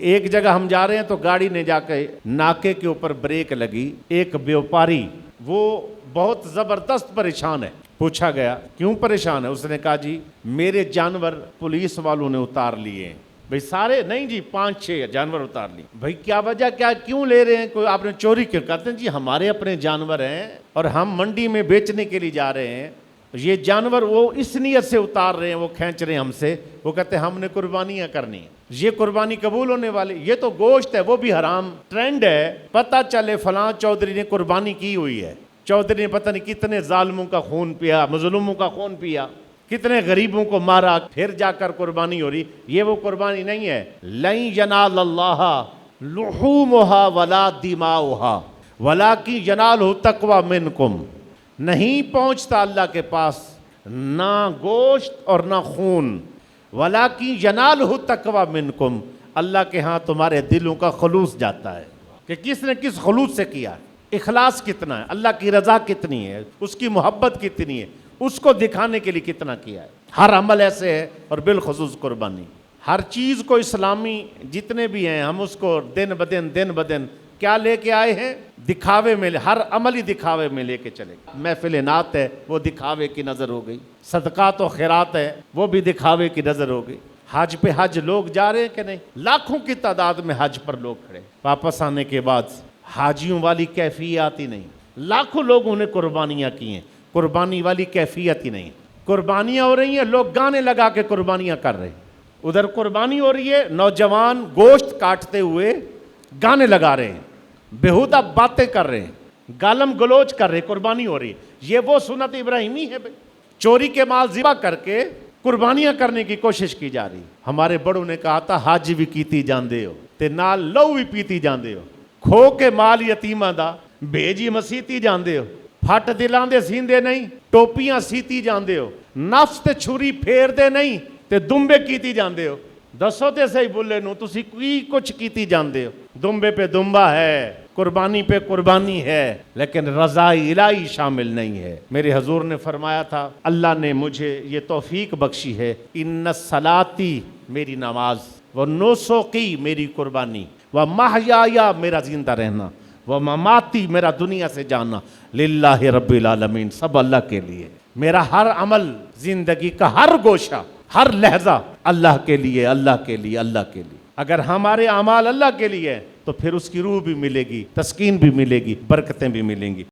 ایک جگہ ہم جا رہے ہیں تو گاڑی نے جا کے ناکے کے اوپر بریک لگی. ایک بیوپاری وہ بہت زبردست پریشان ہے. پوچھا گیا کیوں پریشان ہے؟ اس نے کہا جی میرے جانور پولیس والوں نے اتار لیے ہیں. بھئی سارے نہیں جی 5-6 جانور اتار لیے. بھئی کیا وجہ، کیا کیوں لے رہے ہیں؟ کوئی آپ نے چوری کیوں؟ کہتے ہیں جی ہمارے اپنے جانور ہیں اور ہم منڈی میں بیچنے کے لیے جا رہے ہیں. یہ جانور وہ اس نیت سے اتار رہے ہیں، وہ کھینچ رہے ہیں ہم سے. وہ کہتے ہیں ہم نے قربانیاں کرنی ہیں. یہ قربانی قبول ہونے والی، یہ تو گوشت ہے وہ بھی حرام. ٹرینڈ ہے، پتہ چلے فلاں چودھری نے قربانی کی ہوئی ہے. چودھری نے پتہ نہیں کتنے ظالموں کا خون پیا، مظلوموں کا خون پیا، کتنے غریبوں کو مارا، پھر جا کر قربانی ہو رہی. یہ وہ قربانی نہیں ہے. لن ینال اللہ لحومھا ولا دماؤھا ولکن ینالہ التقوی منکم. نہیں پہنچتا اللہ کے پاس نہ گوشت اور نہ خون. وَلَٰكِن يَنَالُهُ التَّقْوَىٰ مِنْكُمْ. اللہ کے ہاں تمہارے دلوں کا خلوص جاتا ہے کہ کس نے کس خلوص سے کیا ہے، اخلاص کتنا ہے، اللہ کی رضا کتنی ہے، اس کی محبت کتنی ہے، اس کو دکھانے کے لیے کتنا کیا ہے. ہر عمل ایسے ہے اور بالخصوص قربانی. ہر چیز کو اسلامی جتنے بھی ہیں ہم اس کو دن بدن کیا لے کے آئے ہیں؟ دکھاوے میں. ہر عمل ہی دکھاوے میں لے کے چلے. محفل نعت ہے وہ دکھاوے کی نظر ہو گئی. صدقات و خیرات ہے وہ بھی دکھاوے کی نظر ہو گئی. حج پہ حج لوگ جا رہے ہیں کہ نہیں؟ لاکھوں کی تعداد میں حج پر لوگ کھڑے. واپس آنے کے بعد حاجیوں والی کیفیت ہی نہیں. لاکھوں لوگوں نے قربانیاں کی ہیں، قربانی والی کیفیت ہی نہیں. قربانیاں ہو رہی ہیں، لوگ گانے لگا کے قربانیاں کر رہے ہیں. ادھر قربانی ہو رہی ہے، نوجوان گوشت کاٹتے ہوئے گانے لگا رہے ہیں، بےہودہ باتیں کر رہے ہیں، گالم گلوچ کر رہے ہیں. قربانی ہو رہی ہے. یہ وہ سنت ابراہیمی ہے. چوری کے مال ذبح کر کے قربانیاں کرنے کی کوشش کی جا رہی. ہمارے بڑوں نے کہا تھا حج بھی کیتی جاندے ہو تے نال لو بھی پیتی جاندے ہو. کھو کے مال یتیماں دا بھیجی مسیتی جاندے ہو. پھٹ دلاں دے سیندے نہیں، ٹوپیاں سیتی جاندے ہو. نفس تے چھری پھیر دے نہیں تے دمبے کیتی جاندے ہو. دسو تے صحیح بولے نو تسی کی کچھ کیتی جاندے ہو. دمبے پہ دمبا ہے، قربانی پہ قربانی ہے، لیکن رضا الہی شامل نہیں ہے. میرے حضور نے فرمایا تھا اللہ نے مجھے یہ توفیق بخشی ہے، ان صلاتی میری نماز، و نسکی میری قربانی، و محیایا میرا زندہ رہنا، و مماتی میرا دنیا سے جانا، للہ رب العالمین، سب اللہ کے لیے. میرا ہر عمل، زندگی کا ہر گوشہ، ہر لحظہ اللہ کے لیے، اللہ کے لیے، اللہ کے لیے. اگر ہمارے اعمال اللہ کے لیے تو پھر اس کی روح بھی ملے گی، تسکین بھی ملے گی، برکتیں بھی ملیں گی.